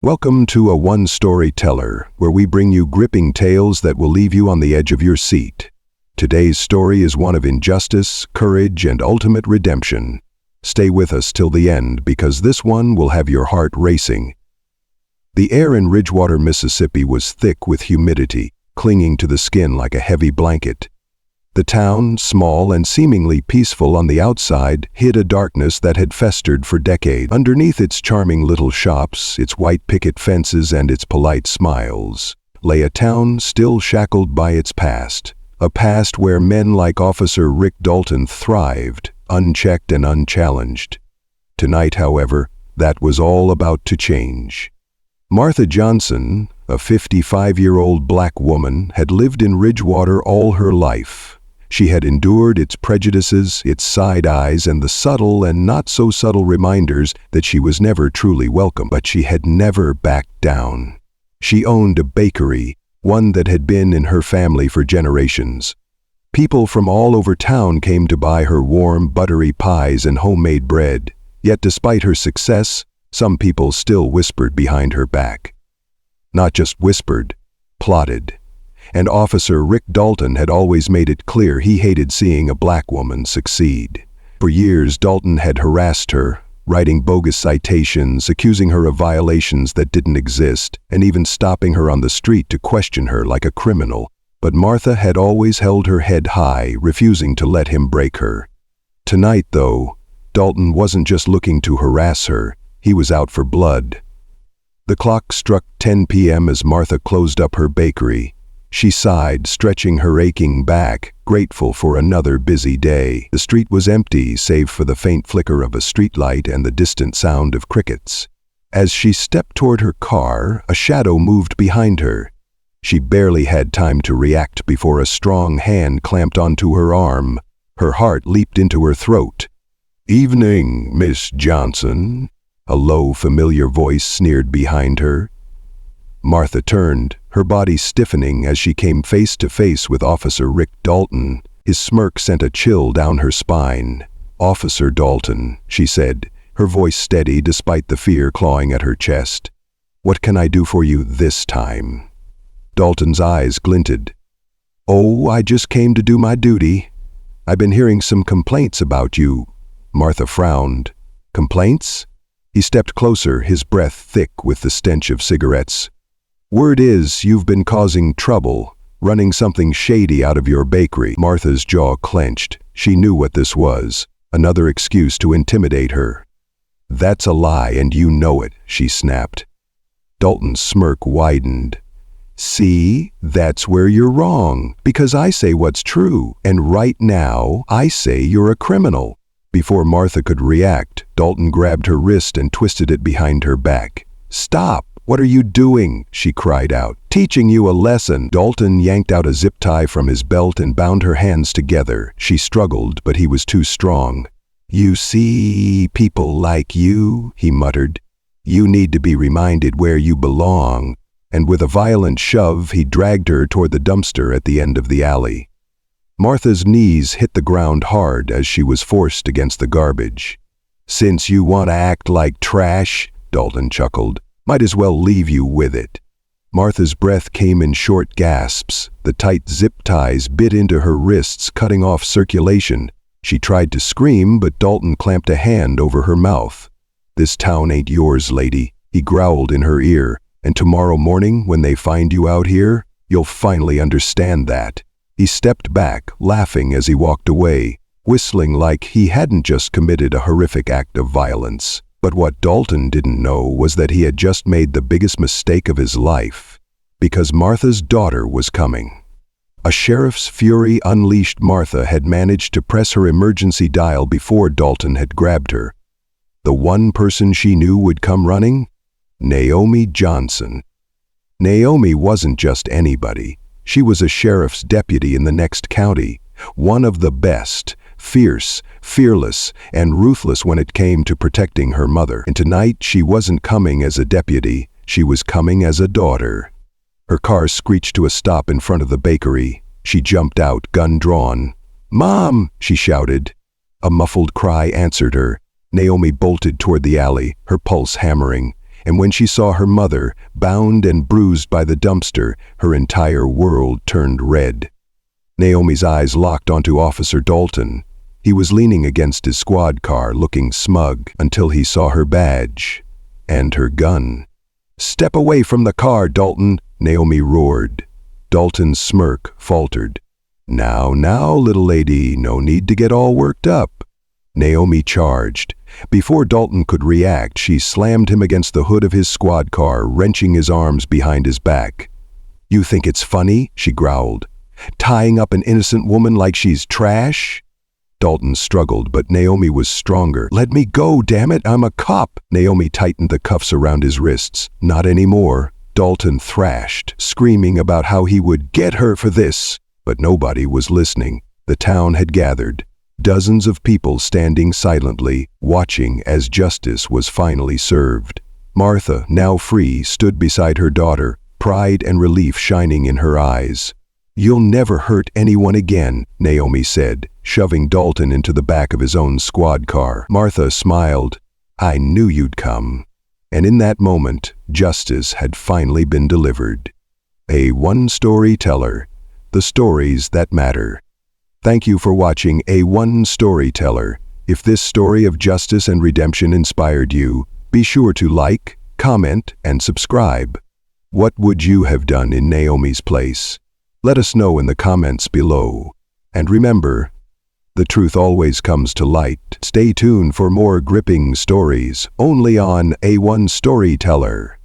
Welcome to A One Story Teller, where we bring you gripping tales that will leave you on the edge of your seat. Today's story is one of injustice, courage, and ultimate redemption. Stay with us till the end because this one will have your heart racing. The air in Ridgewater, Mississippi was thick with humidity, clinging to the skin like a heavy blanket. The town, small and seemingly peaceful on the outside, hid a darkness that had festered for decades. Underneath its charming little shops, its white picket fences, and its polite smiles, lay a town still shackled by its past. A past where men like Officer Rick Dalton thrived, unchecked and unchallenged. Tonight, however, that was all about to change. Martha Johnson, a 55-year-old black woman, had lived in Ridgewater all her life. She had endured its prejudices, its side eyes, and the subtle and not-so-subtle reminders that she was never truly welcome, but she had never backed down. She owned a bakery, one that had been in her family for generations. People from all over town came to buy her warm, buttery pies and homemade bread, yet despite her success, some people still whispered behind her back. Not just whispered, plotted. And Officer Rick Dalton had always made it clear he hated seeing a black woman succeed. For years, Dalton had harassed her, writing bogus citations, accusing her of violations that didn't exist, and even stopping her on the street to question her like a criminal. But Martha had always held her head high, refusing to let him break her. Tonight, though, Dalton wasn't just looking to harass her, he was out for blood. The clock struck 10 p.m. as Martha closed up her bakery. She sighed, stretching her aching back, grateful for another busy day. The street was empty, save for the faint flicker of a streetlight and the distant sound of crickets. As she stepped toward her car, a shadow moved behind her. She barely had time to react before a strong hand clamped onto her arm. Her heart leaped into her throat. "Evening, Miss Johnson," a low, familiar voice sneered behind her. Martha turned, her body stiffening as she came face to face with Officer Rick Dalton. His smirk sent a chill down her spine. "Officer Dalton," she said, her voice steady despite the fear clawing at her chest. "What can I do for you this time?" Dalton's eyes glinted. "Oh, I just came to do my duty. I've been hearing some complaints about you." Martha frowned. "Complaints?" He stepped closer, his breath thick with the stench of cigarettes. "Word is you've been causing trouble, running something shady out of your bakery." Martha's jaw clenched. She knew what this was, another excuse to intimidate her. "That's a lie and you know it," she snapped. Dalton's smirk widened. "See, that's where you're wrong, because I say what's true, and right now, I say you're a criminal." Before Martha could react, Dalton grabbed her wrist and twisted it behind her back. "Stop! What are you doing?" she cried out. "Teaching you a lesson." Dalton yanked out a zip tie from his belt and bound her hands together. She struggled, but he was too strong. "You see, people like you," he muttered. "You need to be reminded where you belong." And with a violent shove, he dragged her toward the dumpster at the end of the alley. Martha's knees hit the ground hard as she was forced against the garbage. "Since you want to act like trash," Dalton chuckled, "might as well leave you with it." Martha's breath came in short gasps. The tight zip ties bit into her wrists, cutting off circulation. She tried to scream, but Dalton clamped a hand over her mouth. "This town ain't yours, lady," he growled in her ear, "and tomorrow morning, when they find you out here, you'll finally understand that." He stepped back, laughing as he walked away, whistling like he hadn't just committed a horrific act of violence. But what Dalton didn't know was that he had just made the biggest mistake of his life, because Martha's daughter was coming. A sheriff's fury unleashed. Martha had managed to press her emergency dial before Dalton had grabbed her. The one person she knew would come running? Naomi Johnson. Naomi wasn't just anybody. She was a sheriff's deputy in the next county, one of the best, fierce, fearless, and ruthless when it came to protecting her mother. And tonight she wasn't coming as a deputy, she was coming as a daughter. Her car screeched to a stop in front of the bakery. She jumped out, gun drawn. "Mom!" she shouted. A muffled cry answered her. Naomi bolted toward the alley, her pulse hammering, And when she saw her mother, bound and bruised by the dumpster, her entire world turned red. Naomi's eyes locked onto Officer Dalton. He was leaning against his squad car, looking smug, until he saw her badge and her gun. "Step away from the car, Dalton," Naomi roared. Dalton's smirk faltered. Now, little lady, no need to get all worked up." Naomi charged. Before Dalton could react, she slammed him against the hood of his squad car, wrenching his arms behind his back. "You think it's funny?" she growled. "Tying up an innocent woman like she's trash?" Dalton struggled, but Naomi was stronger. "Let me go, damn it, I'm a cop." Naomi tightened the cuffs around his wrists. "Not anymore," Dalton thrashed, screaming about how he would get her for this. But nobody was listening. The town had gathered. Dozens of people standing silently, watching as justice was finally served. Martha, now free, stood beside her daughter, pride and relief shining in her eyes. "You'll never hurt anyone again," Naomi said, shoving Dalton into the back of his own squad car. Martha smiled. "I knew you'd come." And in that moment, justice had finally been delivered. A one-story teller, the stories that matter. Thank you for watching A One Storyteller. If this story of justice and redemption inspired you, be sure to like, comment, and subscribe. What would you have done in Naomi's place? Let us know in the comments below. And remember, the truth always comes to light. Stay tuned for more gripping stories, only on A One Storyteller.